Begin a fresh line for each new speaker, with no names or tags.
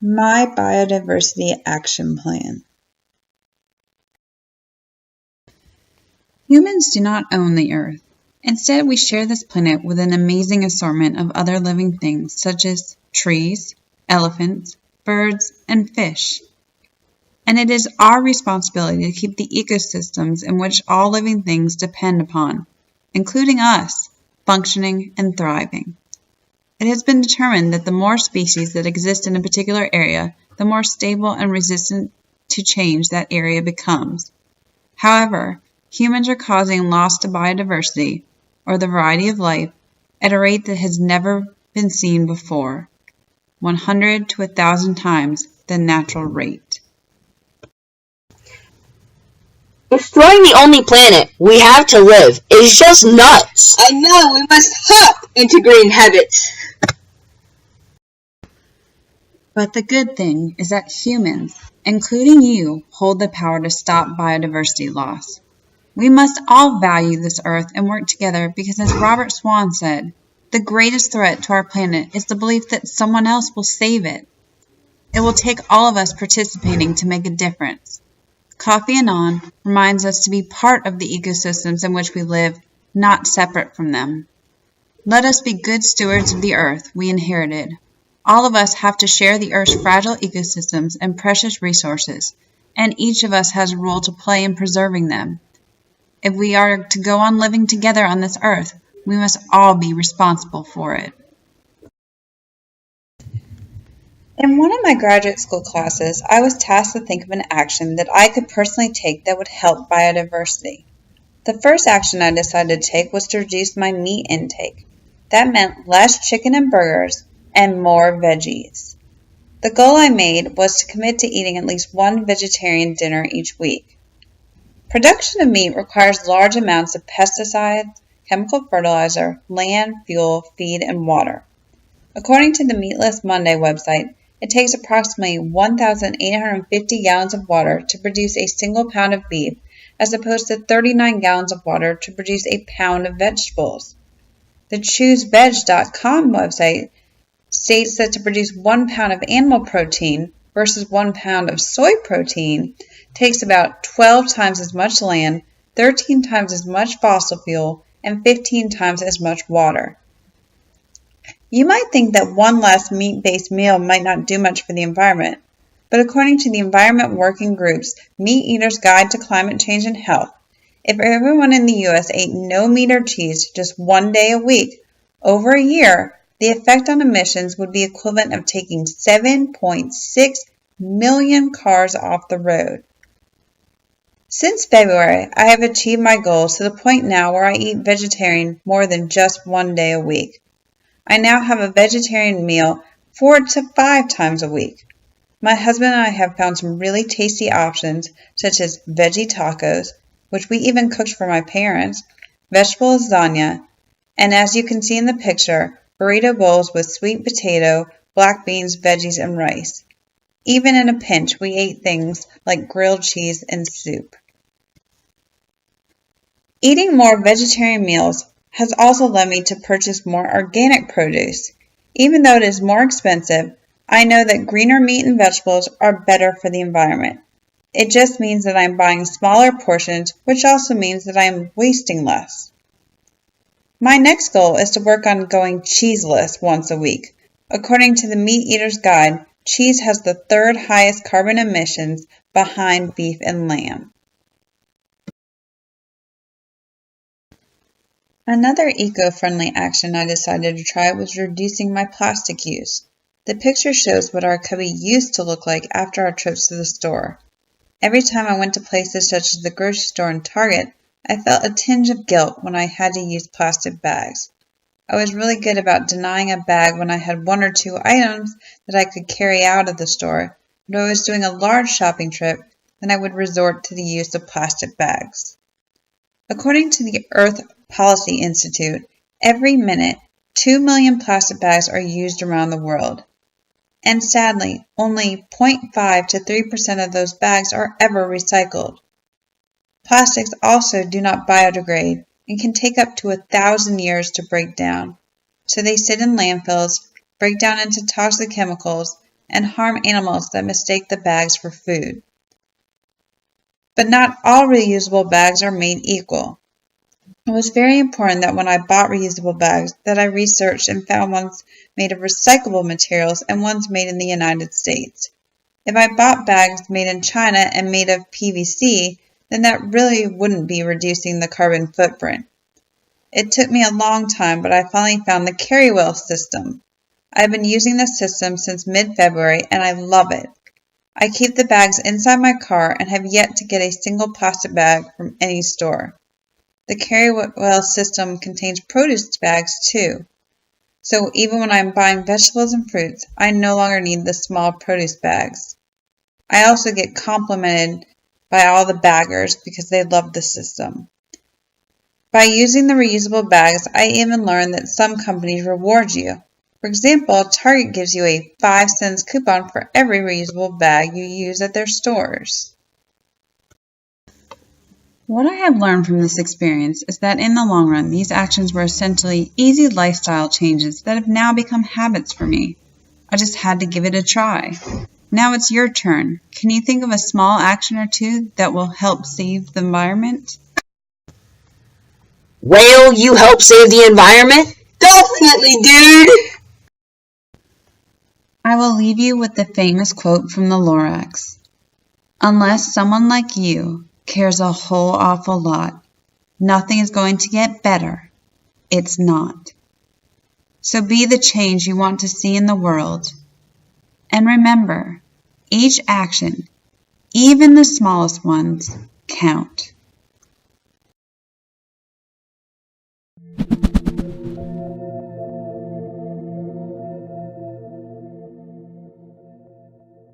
My Biodiversity Action Plan. Humans do not own the Earth. Instead, we share this planet with an amazing assortment of other living things such as trees, elephants, birds, and fish. And it is our responsibility to keep the ecosystems in which all living things depend upon, including us, functioning and thriving. It has been determined that the more species that exist in a particular area, the more stable and resistant to change that area becomes. However, humans are causing loss to biodiversity, or the variety of life, at a rate that has never been seen before, 100 to 1,000 times the natural rate.
Destroying the only planet we have to live is just nuts.
I know, we must hop into green habits.
But the good thing is that humans, including you, hold the power to stop biodiversity loss. We must all value this earth and work together because, as Robert Swan said, the greatest threat to our planet is the belief that someone else will save it. It will take all of us participating to make a difference. Coffee and On reminds us to be part of the ecosystems in which we live, not separate from them. Let us be good stewards of the earth we inherited. All of us have to share the Earth's fragile ecosystems and precious resources, and each of us has a role to play in preserving them. If we are to go on living together on this earth, we must all be responsible for it. In one of my graduate school classes, I was tasked to think of an action that I could personally take that would help biodiversity. The first action I decided to take was to reduce my meat intake. That meant less chicken and burgers and more veggies. The goal I made was to commit to eating at least one vegetarian dinner each week. Production of meat requires large amounts of pesticides, chemical fertilizer, land, fuel, feed, and water. According to the Meatless Monday website, it takes approximately 1,850 gallons of water to produce a single pound of beef, as opposed to 39 gallons of water to produce a pound of vegetables. The ChooseVeg.com website states that to produce 1 pound of animal protein versus 1 pound of soy protein takes about 12 times as much land, 13 times as much fossil fuel, and 15 times as much water. You might think that one less meat-based meal might not do much for the environment, but according to the Environment Working Group's Meat Eaters Guide to Climate Change and Health, if everyone in the U.S. ate no meat or cheese just one day a week, over a year, the effect on emissions would be equivalent of taking 7.6 million cars off the road. Since February, I have achieved my goals to the point now where I eat vegetarian more than just one day a week. I now have a vegetarian meal 4 to 5 times a week. My husband and I have found some really tasty options such as veggie tacos, which we even cooked for my parents, vegetable lasagna, and as you can see in the picture, burrito bowls with sweet potato, black beans, veggies, and rice. Even in a pinch, we ate things like grilled cheese and soup. Eating more vegetarian meals has also led me to purchase more organic produce. Even though it is more expensive, I know that greener meat and vegetables are better for the environment. It just means that I'm buying smaller portions, which also means that I am wasting less. My next goal is to work on going cheeseless once a week. According to the Meat Eater's Guide, cheese has the third highest carbon emissions behind beef and lamb. Another eco-friendly action I decided to try was reducing my plastic use. The picture shows what our cubby used to look like after our trips to the store. Every time I went to places such as the grocery store and Target, I felt a tinge of guilt when I had to use plastic bags. I was really good about denying a bag when I had 1 or 2 items that I could carry out of the store, but if I was doing a large shopping trip, then I would resort to the use of plastic bags. According to the Earth Policy Institute, every minute 2 million plastic bags are used around the world. And sadly, only 0.5 to 3% of those bags are ever recycled. Plastics also do not biodegrade and can take up to 1,000 years to break down. So they sit in landfills, break down into toxic chemicals, and harm animals that mistake the bags for food. But not all reusable bags are made equal. It was very important that when I bought reusable bags that I researched and found ones made of recyclable materials and ones made in the United States. If I bought bags made in China and made of PVC, then that really wouldn't be reducing the carbon footprint. It took me a long time, but I finally found the Carrywell system. I've been using this system since mid-February and I love it. I keep the bags inside my car and have yet to get a single plastic bag from any store. The Carrywell system contains produce bags too. So even when I'm buying vegetables and fruits, I no longer need the small produce bags. I also get complimented by all the baggers because they love the system. By using the reusable bags, I even learned that some companies reward you. For example, Target gives you a 5-cent coupon for every reusable bag you use at their stores. What I have learned from this experience is that in the long run, these actions were essentially easy lifestyle changes that have now become habits for me. I just had to give it a try. Now it's your turn. Can you think of a small action or two that will help save the environment?
Will you help save the environment?
Definitely, dude!
I will leave you with the famous quote from the Lorax. Unless someone like you cares a whole awful lot, nothing is going to get better. It's not. So be the change you want to see in the world. And remember, each action, even the smallest ones, count.